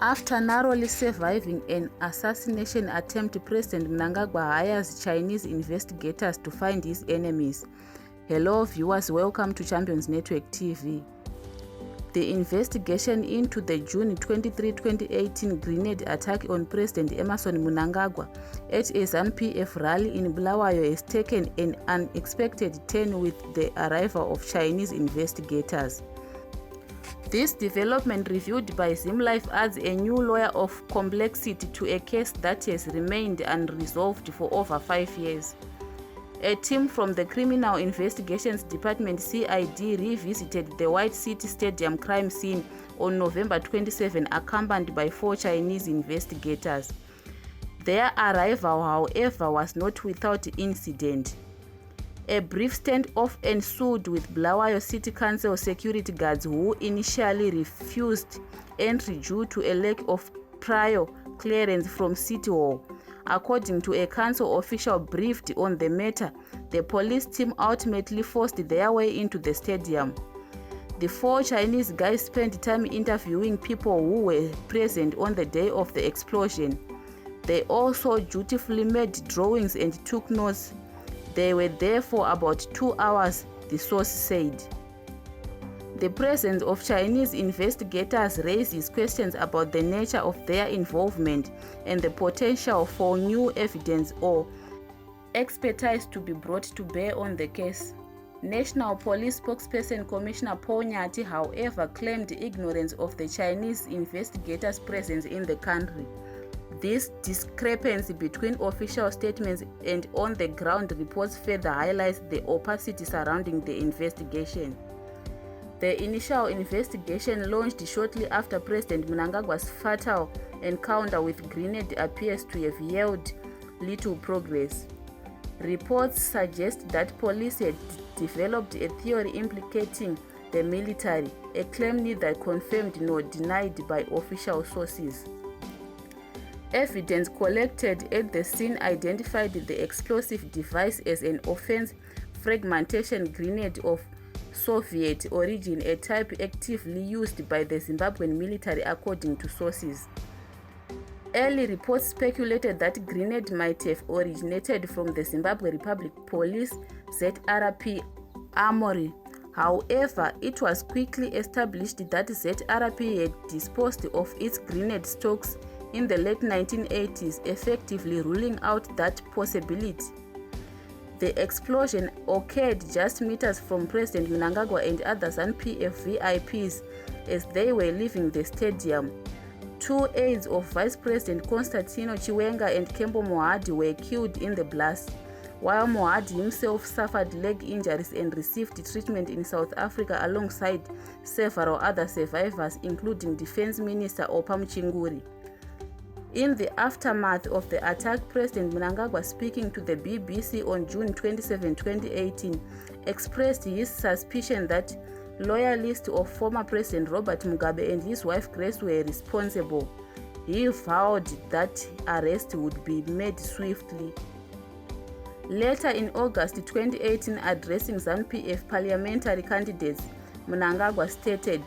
After narrowly surviving an assassination attempt, President Mnangagwa hires Chinese investigators to find his enemies. Hello viewers, welcome to Champions Network TV. The investigation into the June 23, 2018 grenade attack on President Emmerson Mnangagwa at a ZANU-PF rally in Bulawayo has taken an unexpected turn with the arrival of Chinese investigators. This development, reviewed by ZimLife, adds a new layer of complexity to a case that has remained unresolved for over 5 years. A team from the Criminal Investigations Department (CID) revisited the White City Stadium crime scene on November 27, accompanied by 4 Chinese investigators. Their arrival, however, was not without incident. A brief standoff ensued with Bulawayo City Council security guards who initially refused entry due to a lack of prior clearance from City Hall. According to a council official briefed on the matter, the police team ultimately forced their way into the stadium. The 4 Chinese guys spent time interviewing people who were present on the day of the explosion. They also dutifully made drawings and took notes. They were there for about 2 hours, the source said. The presence of Chinese investigators raises questions about the nature of their involvement and the potential for new evidence or expertise to be brought to bear on the case. National Police spokesperson Commissioner Paul Nyati, however, claimed ignorance of the Chinese investigators' presence in the country. This discrepancy between official statements and on-the-ground reports further highlights the opacity surrounding the investigation. The initial investigation, launched shortly after President Mnangagwa's fatal encounter with grenade, appears to have yielded little progress. Reports suggest that police had developed a theory implicating the military, a claim neither confirmed nor denied by official sources. Evidence collected at the scene identified the explosive device as an offense fragmentation grenade of Soviet origin, a type actively used by the Zimbabwean military, according to sources. Early reports speculated that grenade might have originated from the Zimbabwe Republic Police ZRP armory. However, it was quickly established that ZRP had disposed of its grenade stocks in the late 1980s, effectively ruling out that possibility. The explosion occurred just meters from President Mnangagwa and other ZANU-PF VIPs as they were leaving the stadium. 2 aides of Vice President Constantino Chiwenga and Kembo Mohadi were killed in the blast, while Mohadi himself suffered leg injuries and received treatment in South Africa alongside several other survivors, including Defense Minister Opa Mchinguri. In the aftermath of the attack, President Mnangagwa, speaking to the BBC on June 27, 2018, expressed his suspicion that loyalists of former President Robert Mugabe and his wife Grace were responsible. He vowed that arrest would be made swiftly. Later in August 2018, addressing ZANU-PF parliamentary candidates, Mnangagwa stated,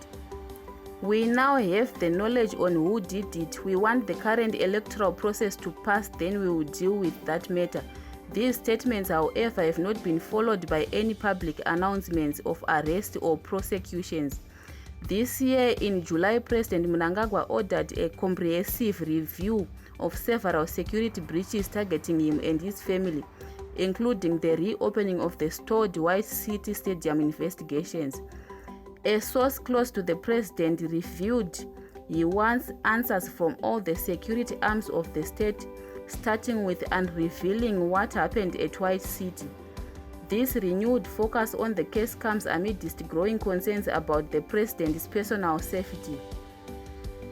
"We now have the knowledge on who did it. We want the current electoral process to pass, then we will deal with that matter." These statements, however, have not been followed by any public announcements of arrest or prosecutions. This year, in July, President Mnangagwa ordered a comprehensive review of several security breaches targeting him and his family, including the reopening of the stalled White City Stadium investigations. A source close to the president revealed he wants answers from all the security arms of the state, starting with unrevealing what happened at White City. This renewed focus on the case comes amidst growing concerns about the president's personal safety.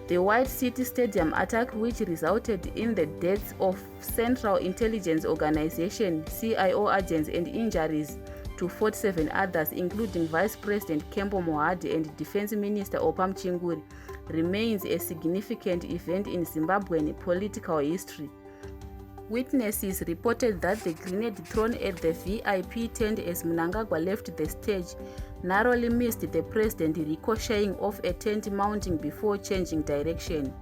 The White City Stadium attack, which resulted in the deaths of Central Intelligence Organization (CIO) agents and injuries to 47 others, including Vice President Kembo Mohadi and Defense Minister Opa Mchinguri, remains a significant event in Zimbabwean political history. Witnesses reported that the grenade thrown at the VIP tent as Mnangagwa left the stage narrowly missed the president, ricocheting off a tent mounting before changing direction.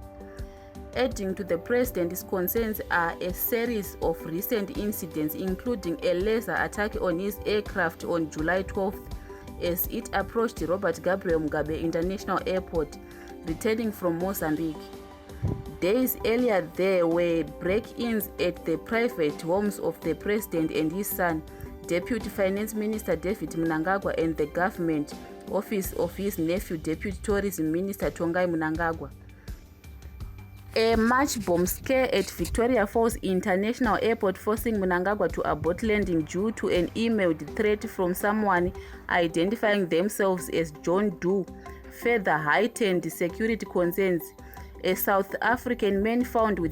Adding to the president's concerns are a series of recent incidents, including a laser attack on his aircraft on July 12th as it approached Robert Gabriel Mugabe International Airport, returning from Mozambique. Days earlier, there were break-ins at the private homes of the president and his son, Deputy Finance Minister David Mnangagwa, and the government office of his nephew, Deputy Tourism Minister Tongai Mnangagwa. A match bomb scare at Victoria Falls International Airport, forcing Mnangagwa to abort landing due to an emailed threat from someone identifying themselves as John Doe, further heightened security concerns. A South African man found with